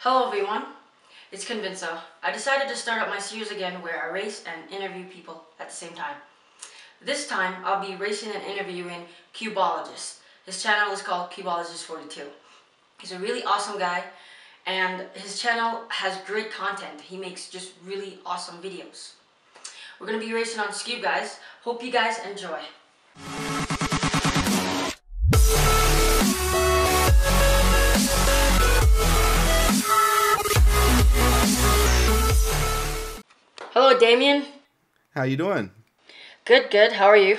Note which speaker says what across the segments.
Speaker 1: Hello everyone, it's Convinsa. I decided to start up my series again where I race and interview people at the same time. This time, I'll be racing and interviewing Cubeologist. His channel is called Cubeologist 42. He's a really awesome guy and his channel has great content. He makes just really awesome videos. We're going to be racing on Skewb, guys. Hope you guys enjoy. Hello, Damien.
Speaker 2: How you doing?
Speaker 1: Good, good. How are you?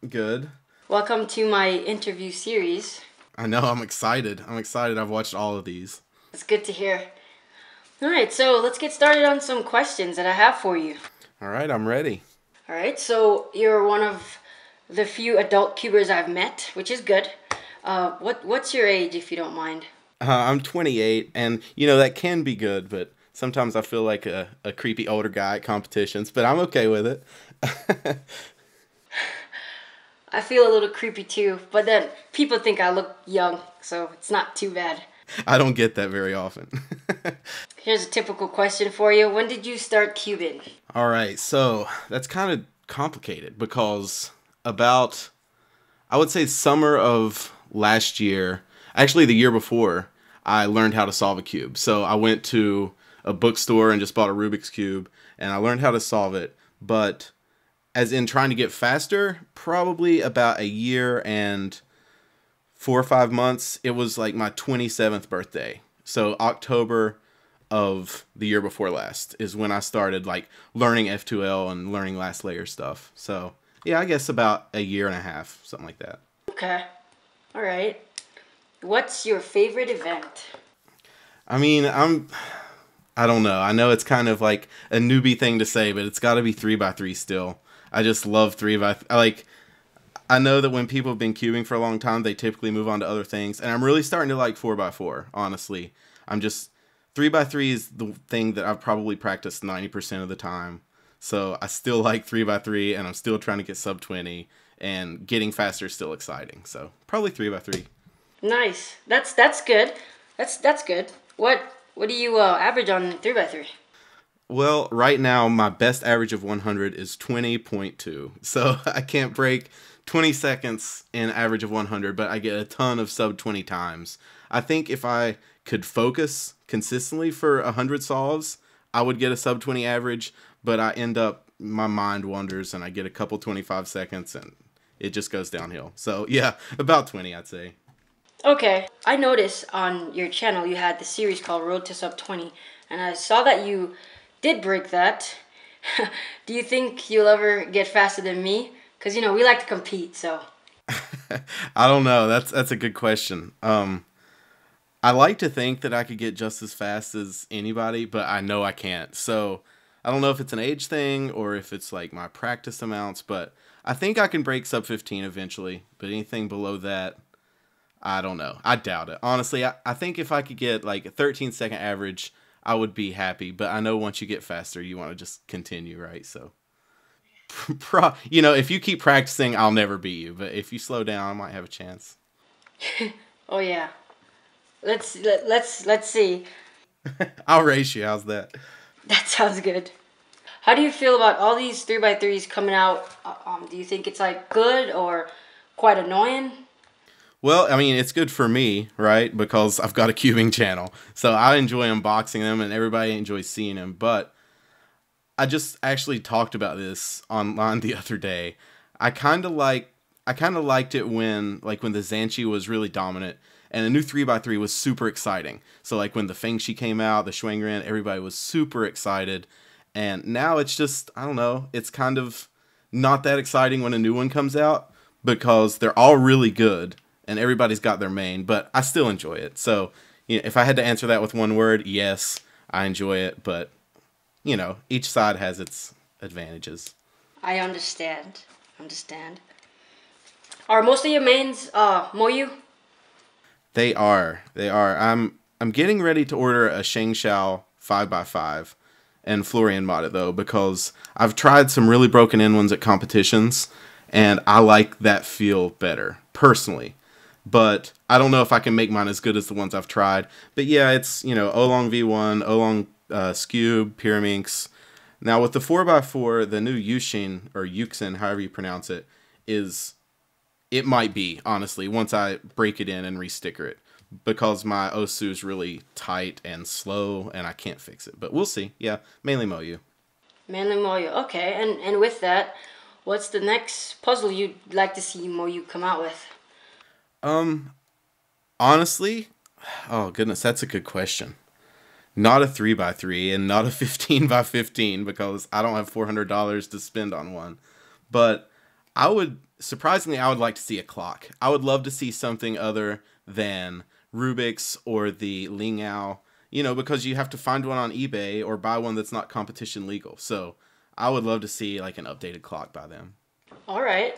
Speaker 2: Good.
Speaker 1: Welcome to my interview series.
Speaker 2: I know, I'm excited. I've watched all of these.
Speaker 1: It's good to hear. Alright, so let's get started on some questions that I have for you.
Speaker 2: Alright, I'm ready.
Speaker 1: Alright, so you're one of the few adult cubers I've met, which is good. What's your age, if you don't mind?
Speaker 2: I'm 28, and you know, that can be good, but sometimes I feel like a creepy older guy at competitions, but I'm okay with it.
Speaker 1: I feel a little creepy too, but then people think I look young, so it's not too bad.
Speaker 2: I don't get that very often.
Speaker 1: Here's a typical question for you. When did you start cubing?
Speaker 2: Alright, so that's kind of complicated because about, I would say summer of last year, actually the year before, I learned how to solve a cube. So I went to a bookstore and just bought a Rubik's Cube, and I learned how to solve it. But as in trying to get faster, probably about a year and 4 or 5 months. It was like my 27th birthday. So October of the year before last is when I started like learning F2L and learning last layer stuff. So yeah, I guess about a year and a half, something like that.
Speaker 1: Okay. All right. What's your favorite event?
Speaker 2: I mean, I don't know. I know it's kind of like a newbie thing to say, but it's got to be 3x3 still. I just love 3x3. Like, I know that when people have been cubing for a long time, they typically move on to other things, and I'm really starting to like 4x4, honestly. 3x3 is the thing that I've probably practiced 90% of the time. So I still like 3x3, and I'm still trying to get sub 20, and getting faster is still exciting. So probably 3x3.
Speaker 1: Nice. That's good. That's good. What do you average on 3x3?
Speaker 2: Well, right now, my best average of 100 is 20.2. So I can't break 20 seconds in average of 100, but I get a ton of sub 20 times. I think if I could focus consistently for 100 solves, I would get a sub 20 average, but I end up, my mind wanders and I get a couple 25 seconds and it just goes downhill. So yeah, about 20, I'd say.
Speaker 1: Okay, I noticed on your channel you had the series called Road to Sub 20, and I saw that you did break that. Do you think you'll ever get faster than me? Because, you know, we like to compete, so.
Speaker 2: I don't know. That's a good question. I like to think that I could get just as fast as anybody, but I know I can't. So I don't know if it's an age thing or if it's like my practice amounts, but I think I can break sub 15 eventually, but anything below that, I don't know. I doubt it. Honestly, I think if I could get like a 13-second average, I would be happy. But I know once you get faster, you want to just continue, right? So, you know, if you keep practicing, I'll never beat you. But if you slow down, I might have a chance.
Speaker 1: Oh yeah. Let's see.
Speaker 2: I'll race you. How's that?
Speaker 1: That sounds good. How do you feel about all these 3x3s coming out? Do you think it's like good or quite annoying?
Speaker 2: Well, I mean, it's good for me, right? Because I've got a cubing channel. So I enjoy unboxing them and everybody enjoys seeing them. But I just actually talked about this online the other day. I kind of liked it when the Zanchi was really dominant and the new 3x3 was super exciting. So like when the Fengshi came out, the Shuangren, everybody was super excited. And now it's just, I don't know, it's kind of not that exciting when a new one comes out because they're all really good. And everybody's got their main, but I still enjoy it. So, you know, if I had to answer that with one word, yes, I enjoy it. But, you know, each side has its advantages.
Speaker 1: I understand. Are most of your mains Moyu?
Speaker 2: They are. I'm getting ready to order a Shengshao 5x5 and Florian mod it though, because I've tried some really broken in ones at competitions, and I like that feel better personally. but I don't know if I can make mine as good as the ones I've tried. But yeah, it's, Oolong V1, Oolong Skewb, Pyraminx. Now with the 4x4, the new Yushin, or Yuxin, however you pronounce it, it might be, honestly, once I break it in and re-sticker it. Because my Osu is really tight and slow, and I can't fix it. But we'll see. Yeah, mainly Moyu.
Speaker 1: Mainly Moyu. Okay, and with that, what's the next puzzle you'd like to see Moyu come out with?
Speaker 2: Honestly, oh goodness, that's a good question. Not a 3x3 and not a 15x15 because I don't have $400 to spend on one. But surprisingly, I would like to see a clock. I would love to see something other than Rubik's or the Lingao, because you have to find one on eBay or buy one that's not competition legal. So I would love to see like an updated clock by them.
Speaker 1: All right.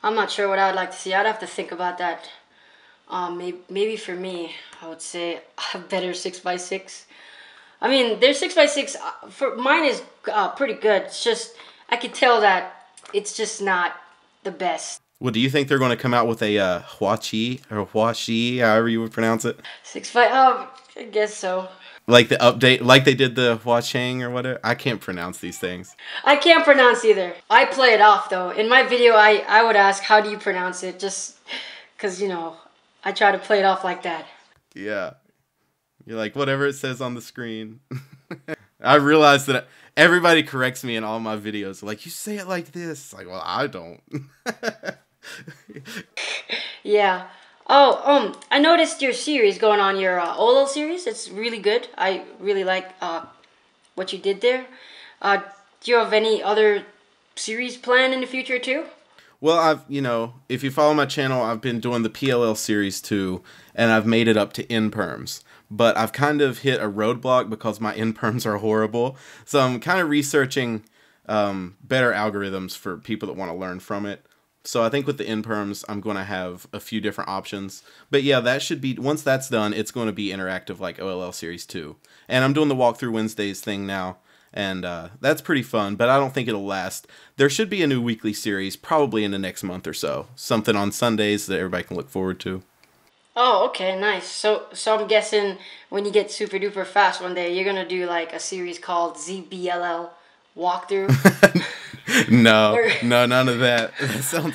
Speaker 1: I'm not sure what I would like to see. I'd have to think about that. Maybe for me, I would say a better 6x6. I mean, their 6x6, for mine is pretty good. It's just, I could tell that it's just not the best.
Speaker 2: Well, do you think they're going to come out with a Huachi or Huashi, however you would pronounce it?
Speaker 1: 6x, I guess so.
Speaker 2: Like the update, like they did the Huachang or whatever? I can't pronounce these things.
Speaker 1: I can't pronounce either. I play it off though. In my video, I would ask, how do you pronounce it? Just because, I try to play it off like that.
Speaker 2: Yeah. You're like, whatever it says on the screen. I realize that everybody corrects me in all my videos. Like, you say it like this. Like, well, I don't.
Speaker 1: Yeah. Oh, I noticed your series going on, your OLL series. It's really good. I really like what you did there. Do you have any other series planned in the future too?
Speaker 2: Well, if you follow my channel, I've been doing the PLL series too, and I've made it up to N-Perms. But I've kind of hit a roadblock because my N-Perms are horrible. So I'm kind of researching better algorithms for people that want to learn from it. So I think with the N-Perms, I'm going to have a few different options. But yeah, that should be, once that's done, it's going to be interactive like OLL Series 2. And I'm doing the Walkthrough Wednesdays thing now. And that's pretty fun, but I don't think it'll last. There should be a new weekly series probably in the next month or so. Something on Sundays that everybody can look forward to. Oh,
Speaker 1: okay, nice. So I'm guessing when you get super duper fast one day, you're going to do like a series called ZBLL Walkthrough?
Speaker 2: No, none of that. That sounds...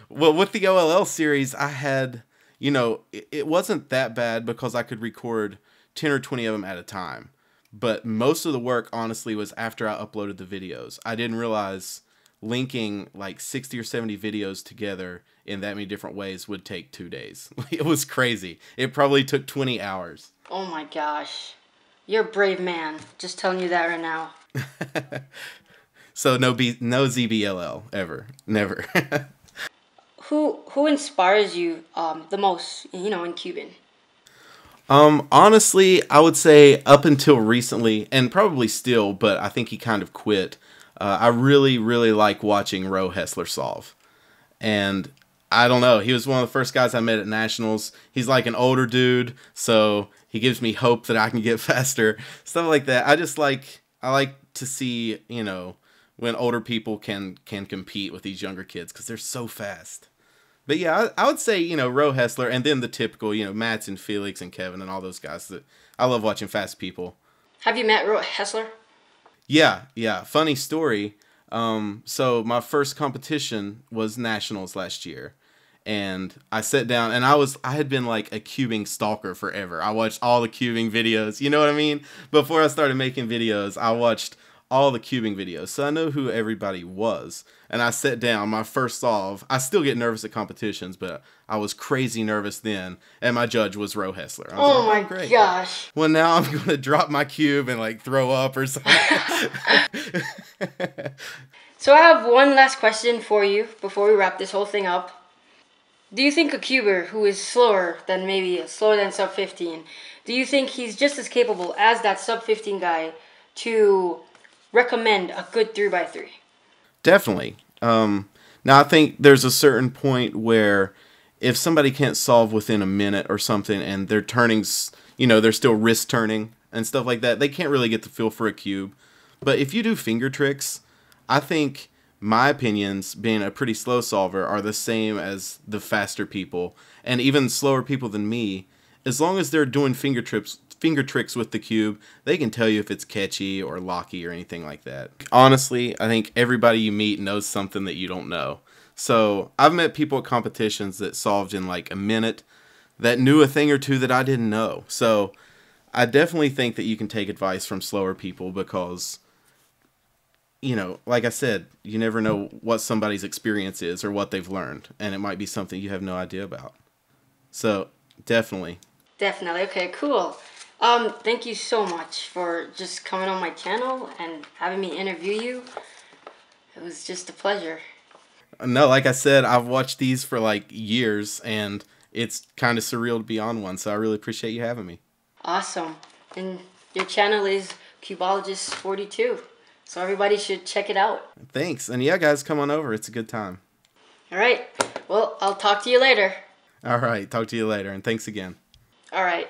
Speaker 2: Well, with the OLL series, I had, it wasn't that bad because I could record 10 or 20 of them at a time. But most of the work, honestly, was after I uploaded the videos. I didn't realize linking like 60 or 70 videos together in that many different ways would take 2 days. It was crazy. It probably took 20 hours.
Speaker 1: Oh my gosh. You're a brave man. Just telling you that right now.
Speaker 2: So no ZBLL ever. Never.
Speaker 1: Who inspires you the most, in Cuban?
Speaker 2: Honestly, I would say up until recently, and probably still, but I think he kind of quit. I really, really like watching Ro Hessler solve. And I don't know, he was one of the first guys I met at Nationals. He's like an older dude, so he gives me hope that I can get faster. Stuff like that. I like to see, when older people can compete with these younger kids because they're so fast. But yeah, I would say, Ro Hessler, and then the typical, Mats and Felix and Kevin and all those guys. That I love watching fast people.
Speaker 1: Have you met Ro Hessler?
Speaker 2: Yeah. Funny story. So my first competition was Nationals last year. And I sat down, and I had been like a cubing stalker forever. I watched all the cubing videos, you know what I mean? Before I started making videos, I watched all the cubing videos, so I know who everybody was. And I sat down, my first solve. I still get nervous at competitions, but I was crazy nervous then, and my judge was Ro Hessler.
Speaker 1: Oh my gosh.
Speaker 2: Well, now I'm going to drop my cube and like throw up or something.
Speaker 1: So I have one last question for you before we wrap this whole thing up. Do you think a cuber who is slower than sub 15, do you think he's just as capable as that sub 15 guy to recommend a good 3x3?
Speaker 2: Definitely. Now I think there's a certain point where if somebody can't solve within a minute or something and their turnings, they're still wrist turning and stuff like that, they can't really get the feel for a cube. But if you do finger tricks, I think my opinions, being a pretty slow solver, are the same as the faster people, and even slower people than me. As long as they're doing finger tricks with the cube, they can tell you if it's catchy or locky or anything like that. Honestly, I think everybody you meet knows something that you don't know. So I've met people at competitions that solved in like a minute, that knew a thing or two that I didn't know. So I definitely think that you can take advice from slower people because, you know, like I said, you never know what somebody's experience is or what they've learned, and it might be something you have no idea about. So definitely.
Speaker 1: Definitely. Okay, cool. Thank you so much for just coming on my channel and having me interview you. It was just a pleasure.
Speaker 2: No, like I said, I've watched these for like years, and it's kind of surreal to be on one, so I really appreciate you having me.
Speaker 1: Awesome. And your channel is Cubeologist 42, so everybody should check it out.
Speaker 2: Thanks. And yeah, guys, come on over. It's a good time.
Speaker 1: All right. Well, I'll talk to you later.
Speaker 2: All right. Talk to you later, and thanks again.
Speaker 1: All right.